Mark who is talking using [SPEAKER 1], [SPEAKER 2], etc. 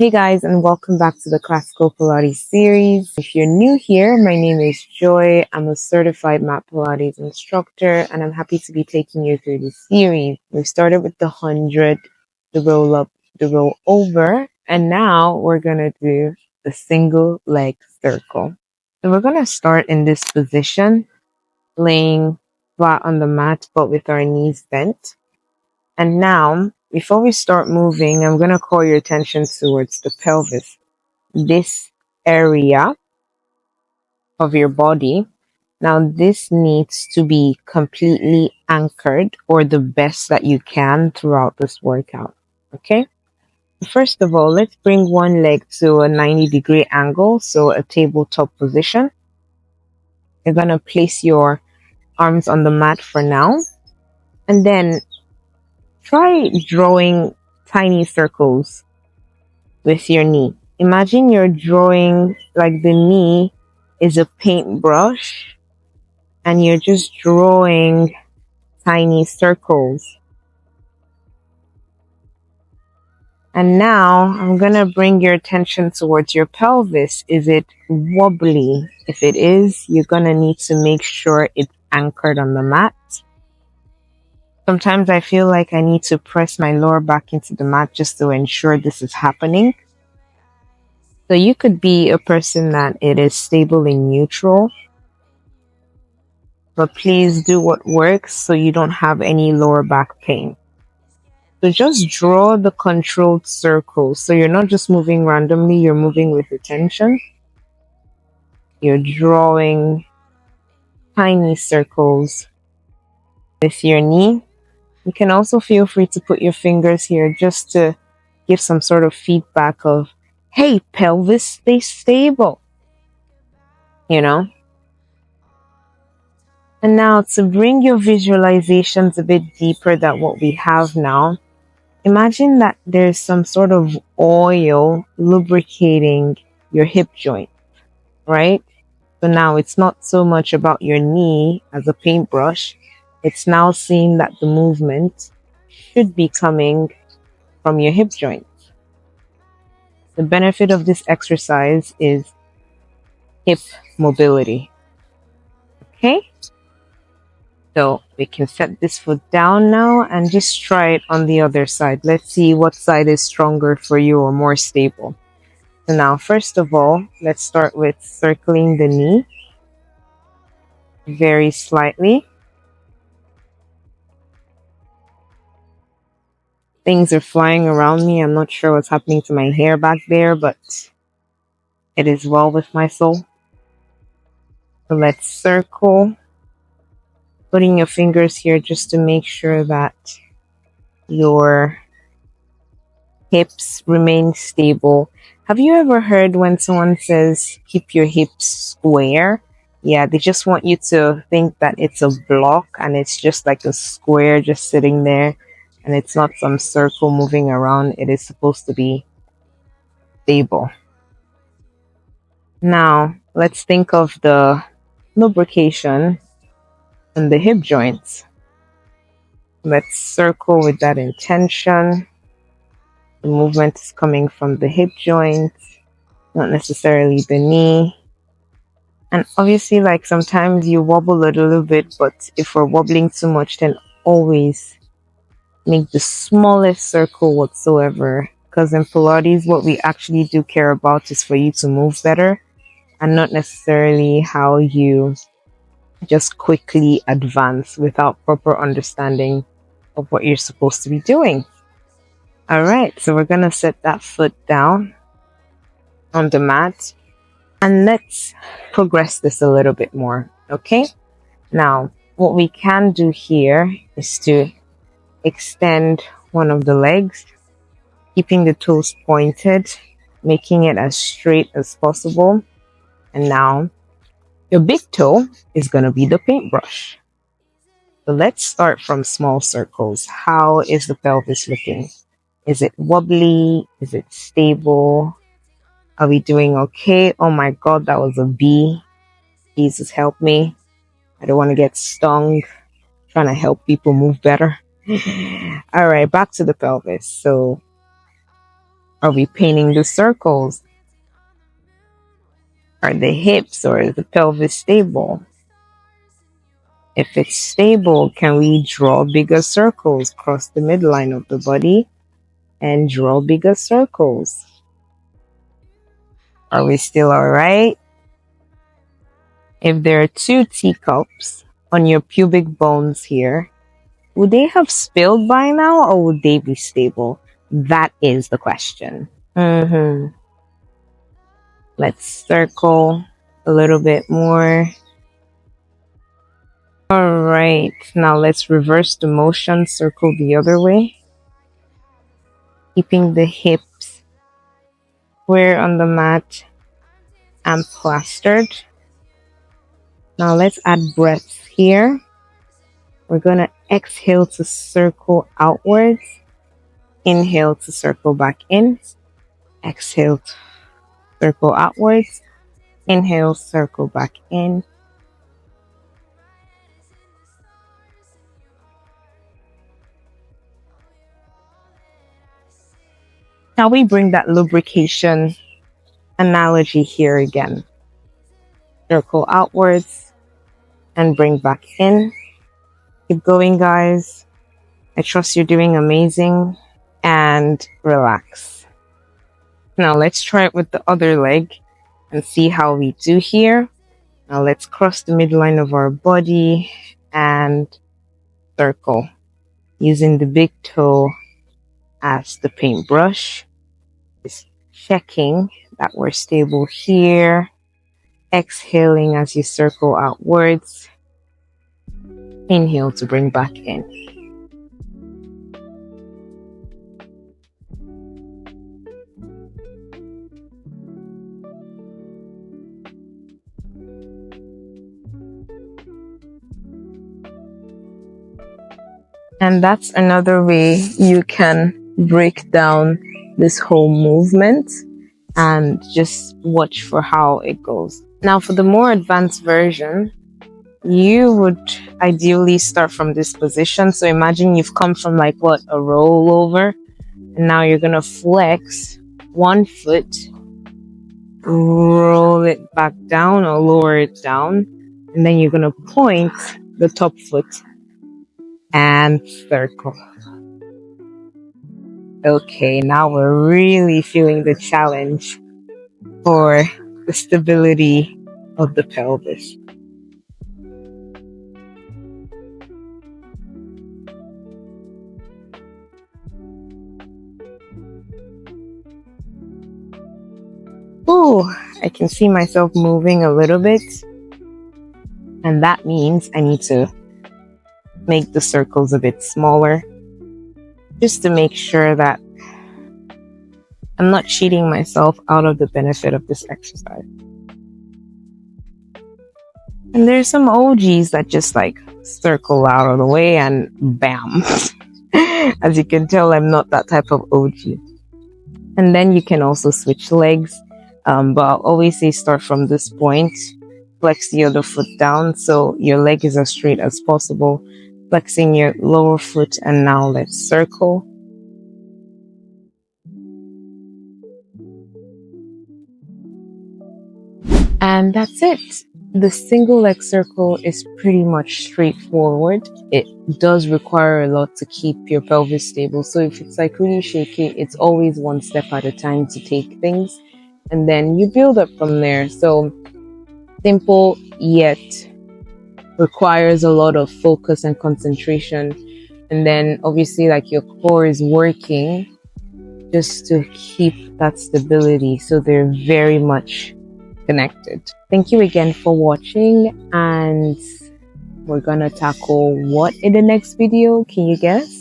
[SPEAKER 1] Hey guys, and welcome back to the Classical Pilates series. If you're new here, my name is Joy. I'm a certified mat Pilates instructor, and I'm happy to be taking you through this series. We started with the 100, the roll up, the roll over, and now we're going to do the single leg circle. So we're going to start in this position, laying flat on the mat, but with our knees bent. And now, before we start moving, I'm going to call your attention towards the pelvis, this area of your body. Now, this needs to be completely anchored or the best that you can throughout this workout. Okay? First of all, let's bring one leg to a 90-degree angle, so a tabletop position. You're going to place your arms on the mat for now. And then try drawing tiny circles with your knee. Imagine you're drawing like the knee is a paintbrush and you're just drawing tiny circles. And now I'm going to bring your attention towards your pelvis. Is it wobbly? If it is, you're going to need to make sure it's anchored on the mat. Sometimes I feel like I need to press my lower back into the mat just to ensure this is happening. So you could be a person that it is stable in neutral, but please do what works so you don't have any lower back pain. So just draw the controlled circle. So you're not just moving randomly, you're moving with attention. You're drawing tiny circles with your knee. You can also feel free to put your fingers here just to give some sort of feedback of, hey, pelvis, stay stable. You know? And now to bring your visualizations a bit deeper than what we have now, imagine that there's some sort of oil lubricating your hip joint, right? So now it's not so much about your knee as a paintbrush. It's now seeing that the movement should be coming from your hip joint. The benefit of this exercise is hip mobility. Okay? So we can set this foot down now and just try it on the other side. Let's see what side is stronger for you or more stable. So now, first of all, let's start with circling the knee very slightly. Things are flying around me. I'm not sure what's happening to my hair back there, but it is well with my soul. So let's circle, putting your fingers here just to make sure that your hips remain stable. Have you ever heard when someone says, keep your hips square? Yeah, they just want you to think that it's a block and it's just like a square just sitting there. And it's not some circle moving around. It is supposed to be stable. Now, let's think of the lubrication and the hip joints. Let's circle with that intention. The movement is coming from the hip joints, not necessarily the knee. And obviously, like sometimes you wobble a little bit, but if we're wobbling too much, then always make the smallest circle whatsoever, because in Pilates what we actually do care about is for you to move better and not necessarily how you just quickly advance without proper understanding of what you're supposed to be doing. All right, so we're going to set that foot down on the mat and let's progress this a little bit more. Okay, now what we can do here is to extend one of the legs, keeping the toes pointed, making it as straight as possible. And now your big toe is going to be the paintbrush. So let's start from small circles. How is the pelvis looking? Is it wobbly? Is it stable? Are we doing okay? Oh my God, that was a B. Jesus, help me. I don't want to get stung. Trying to help people move better. All right, back to the pelvis. So Are we painting the circles? Are the hips or the pelvis stable? If it's stable, can we draw bigger circles across the midline of the body and draw bigger circles? Are we still all right? If there are 2 teacups on your pubic bones here, would they have spilled by now or would they be stable? That is the question. Let's circle a little bit more. All right, now let's reverse the motion, circle the other way. Keeping the hips square on the mat and plastered. Now let's add breaths here. We're going to exhale to circle outwards. Inhale to circle back in. Exhale to circle outwards. Inhale, circle back in. Now we bring that lubrication analogy here again. Circle outwards and bring back in. Keep going, guys. I trust you're doing amazing. And relax. Now let's try it with the other leg and see how we do here. Now let's cross the midline of our body and circle using the big toe as the paintbrush. Just checking that we're stable here. Exhaling as you circle outwards. Inhale to bring back in. And that's another way you can break down this whole movement and just watch for how it goes. Now for the more advanced version, you would ideally start from this position. So imagine you've come from like a rollover, and now you're going to flex one foot, roll it back down or lower it down, and then you're going to point the top foot and circle. Okay, now we're really feeling the challenge for the stability of the pelvis. Ooh, I can see myself moving a little bit. And that means I need to make the circles a bit smaller, just to make sure that I'm not cheating myself out of the benefit of this exercise. And there's some OGs that just circle out of the way and bam. As you can tell, I'm not that type of OG. And then you can also switch legs. But I'll always say start from this point, flex the other foot down so your leg is as straight as possible, flexing your lower foot, and now let's circle. And that's it. The single leg circle is pretty much straightforward. It does require a lot to keep your pelvis stable. So if it's really shaky, it's always one step at a time to take things. And then you build up from there. So simple, yet requires a lot of focus and concentration. And then obviously your core is working just to keep that stability. So they're very much connected. Thank you again for watching, and we're gonna tackle what in the next video? Can you guess?